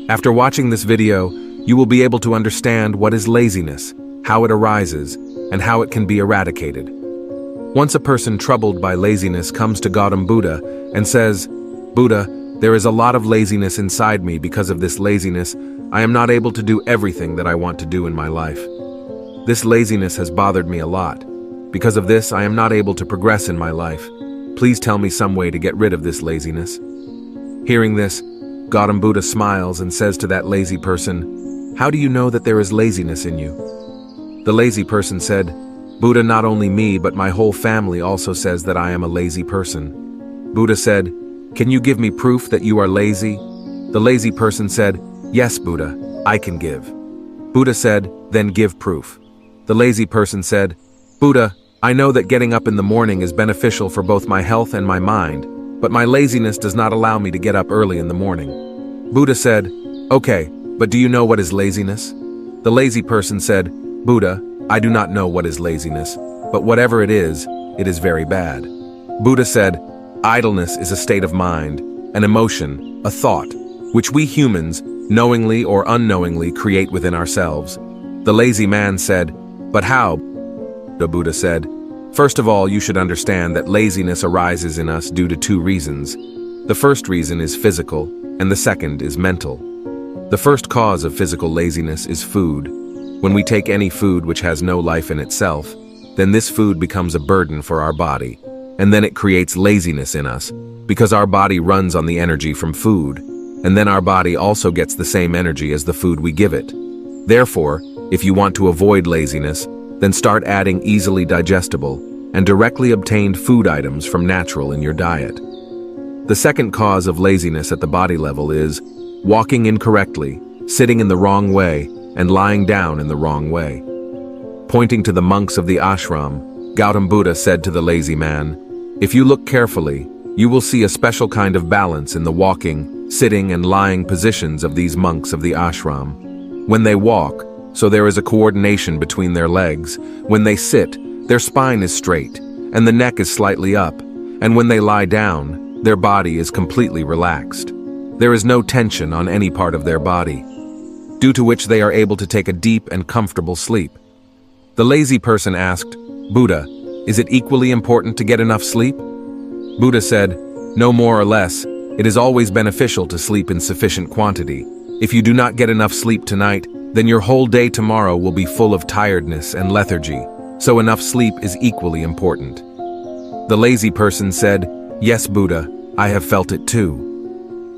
After watching this video, you will be able to understand what is laziness, how it arises, and how it can be eradicated. Once a person troubled by laziness comes to Gautam Buddha and says, "Buddha, there is a lot of laziness inside me. Because of this laziness, I am not able to do everything that I want to do in my life. This laziness has bothered me a lot. Because of this, I am not able to progress in my life. Please tell me some way to get rid of this laziness." Hearing this, Gautam Buddha smiles and says to that lazy person, "How do you know that there is laziness in you?" The lazy person said, "Buddha, not only me, but my whole family also says that I am a lazy person." Buddha said, "Can you give me proof that you are lazy?" The lazy person said, "Yes, Buddha, I can give." Buddha said, "Then give proof." The lazy person said, "Buddha, I know that getting up in the morning is beneficial for both my health and my mind, but my laziness does not allow me to get up early in the morning." Buddha said, "Okay, but do you know what is laziness?" The lazy person said, "Buddha, I do not know what is laziness, but whatever it is very bad." Buddha said, "Idleness is a state of mind, an emotion, a thought, which we humans, knowingly or unknowingly, create within ourselves." The lazy man said, "But how?" The Buddha said, "First of all, you should understand that laziness arises in us due to two reasons. The first reason is physical, and the second is mental. The first cause of physical laziness is food. When we take any food which has no life in itself, then this food becomes a burden for our body, and then it creates laziness in us, because our body runs on the energy from food, and then our body also gets the same energy as the food we give it. Therefore, if you want to avoid laziness, then start adding easily digestible and directly obtained food items from natural in your diet. The second cause of laziness at the body level is walking incorrectly, sitting in the wrong way, and lying down in the wrong way." Pointing to the monks of the ashram, Gautam Buddha said to the lazy man, "If you look carefully, you will see a special kind of balance in the walking, sitting, and lying positions of these monks of the ashram. When they walk, so there is a coordination between their legs. When they sit, their spine is straight, and the neck is slightly up, and when they lie down, their body is completely relaxed. There is no tension on any part of their body, due to which they are able to take a deep and comfortable sleep." The lazy person asked, "Buddha, is it equally important to get enough sleep?" Buddha said, "No more or less, it is always beneficial to sleep in sufficient quantity. If you do not get enough sleep tonight, then your whole day tomorrow will be full of tiredness and lethargy, so enough sleep is equally important." The lazy person said, "Yes, Buddha, I have felt it too."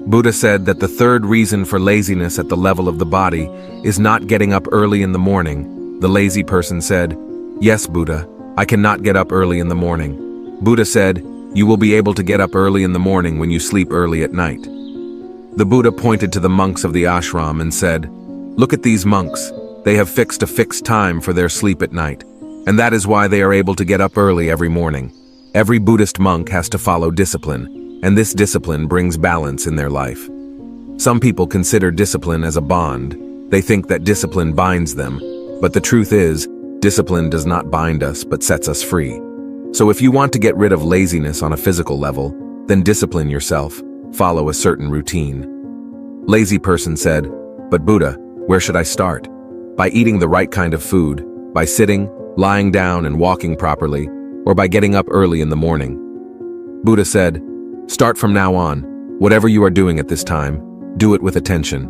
Buddha said that the third reason for laziness at the level of the body is not getting up early in the morning. The lazy person said, "Yes, Buddha, I cannot get up early in the morning." Buddha said, "You will be able to get up early in the morning when you sleep early at night." The Buddha pointed to the monks of the ashram and said, "Look at these monks. They have fixed a fixed time for their sleep at night, and that is why they are able to get up early every morning. Every Buddhist monk has to follow discipline, and this discipline brings balance in their life. Some people consider discipline as a bond. They think that discipline binds them, but the truth is, discipline does not bind us but sets us free. So if you want to get rid of laziness on a physical level, then discipline yourself, follow a certain routine." Lazy person said, "But Buddha, where should I start?" By eating the right kind of food, by sitting, lying down, and walking properly, or by getting up early in the morning? Buddha said, "Start from now on. Whatever you are doing at this time, do it with attention.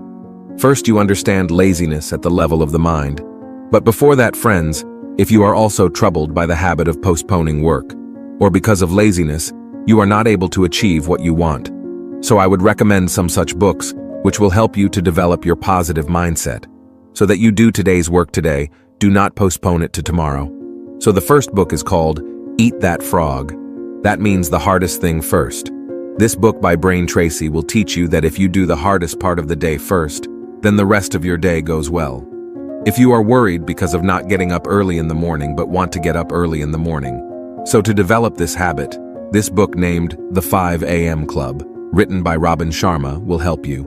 First, you understand laziness at the level of the mind. But before that, friends, if you are also troubled by the habit of postponing work, or because of laziness, you are not able to achieve what you want. So I would recommend some such books which will help you to develop your positive mindset, so that you do today's work today, do not postpone it to tomorrow. So the first book is called Eat That Frog. That means the hardest thing first. This book by Brain Tracy will teach you that if you do the hardest part of the day first, then the rest of your day goes well. If you are worried because of not getting up early in the morning but want to get up early in the morning, so to develop this habit, this book named The 5 a.m. Club, written by Robin Sharma, will help you.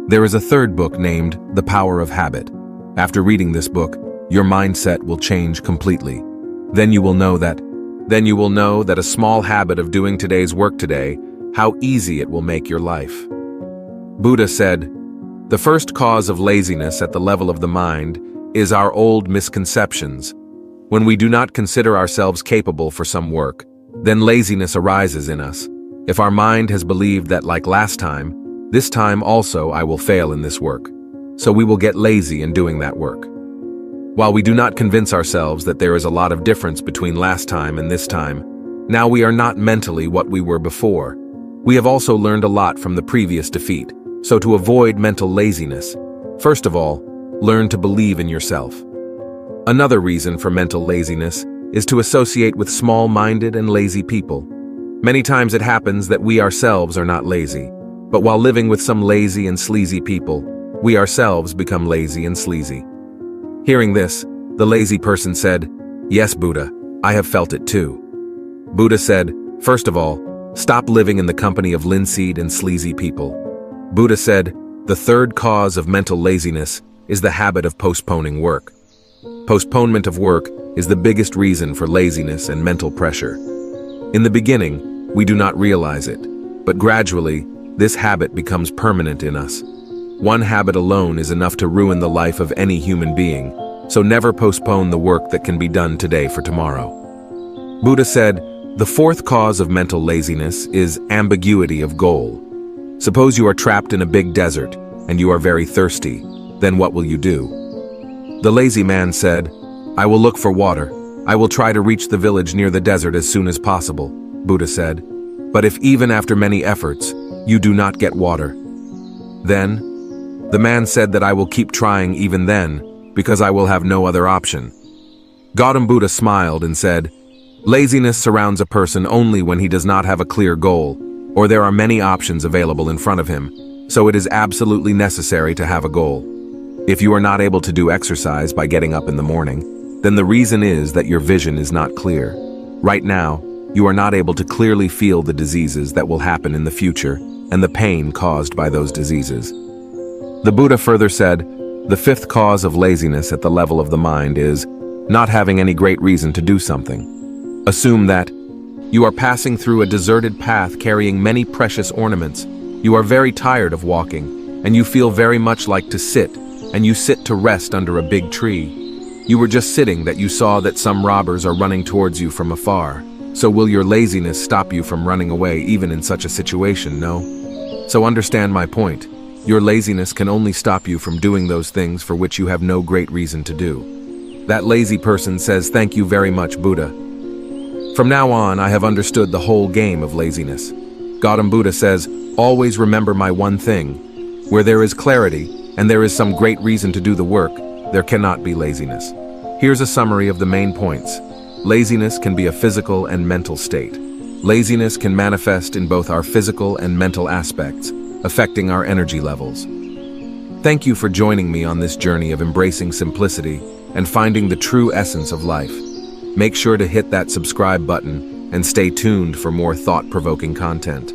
There is a third book named The Power of Habit. After reading this book, your mindset will change completely. Then you will know that a small habit of doing today's work today, how easy it will make your life. Buddha said, The first cause of laziness at the level of the mind is our old misconceptions. When we do not consider ourselves capable for some work, then laziness arises in us. If our mind has believed that like last time, this time also I will fail in this work, so we will get lazy in doing that work. While we do not convince ourselves that there is a lot of difference between last time and this time, now we are not mentally what we were before. We have also learned a lot from the previous defeat. So to avoid mental laziness, first of all, learn to believe in yourself. Another reason for mental laziness is to associate with small-minded and lazy people. Many times it happens that we ourselves are not lazy, but while living with some lazy and sleazy people, we ourselves become lazy and sleazy. Hearing this, the lazy person said, "Yes, Buddha, I have felt it too." Buddha said, first of all, stop living in the company of linseed and sleazy people. Buddha said, the third cause of mental laziness is the habit of postponing work. Postponement of work is the biggest reason for laziness and mental pressure. In the beginning, we do not realize it, but gradually, this habit becomes permanent in us. One habit alone is enough to ruin the life of any human being, so never postpone the work that can be done today for tomorrow. Buddha said, the fourth cause of mental laziness is ambiguity of goal. Suppose you are trapped in a big desert and you are very thirsty, then what will you do? The lazy man said, I will look for water. I will try to reach the village near the desert as soon as possible, Buddha said. But if even after many efforts, you do not get water, then the man said that I will keep trying even then, because I will have no other option. Gautam Buddha smiled and said, laziness surrounds a person only when he does not have a clear goal, or there are many options available in front of him, so it is absolutely necessary to have a goal. If you are not able to do exercise by getting up in the morning, then the reason is that your vision is not clear. Right now, you are not able to clearly feel the diseases that will happen in the future and the pain caused by those diseases. The Buddha further said, the fifth cause of laziness at the level of the mind is not having any great reason to do something. Assume that you are passing through a deserted path carrying many precious ornaments. You are very tired of walking, and you feel very much like to sit, and you sit to rest under a big tree. You were just sitting that you saw that some robbers are running towards you from afar. So will your laziness stop you from running away even in such a situation, no? So understand my point. Your laziness can only stop you from doing those things for which you have no great reason to do. That lazy person says, thank you very much, Buddha. From now on, I have understood the whole game of laziness. Gautam Buddha says, always remember my one thing. Where there is clarity, and there is some great reason to do the work, there cannot be laziness. Here's a summary of the main points. Laziness can be a physical and mental state. Laziness can manifest in both our physical and mental aspects, affecting our energy levels. Thank you for joining me on this journey of embracing simplicity and finding the true essence of life. Make sure to hit that subscribe button and stay tuned for more thought-provoking content.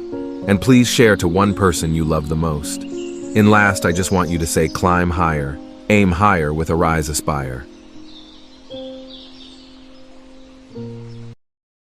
And please share to one person you love the most. In last, I just want you to say climb higher, aim higher with Arise Aspire.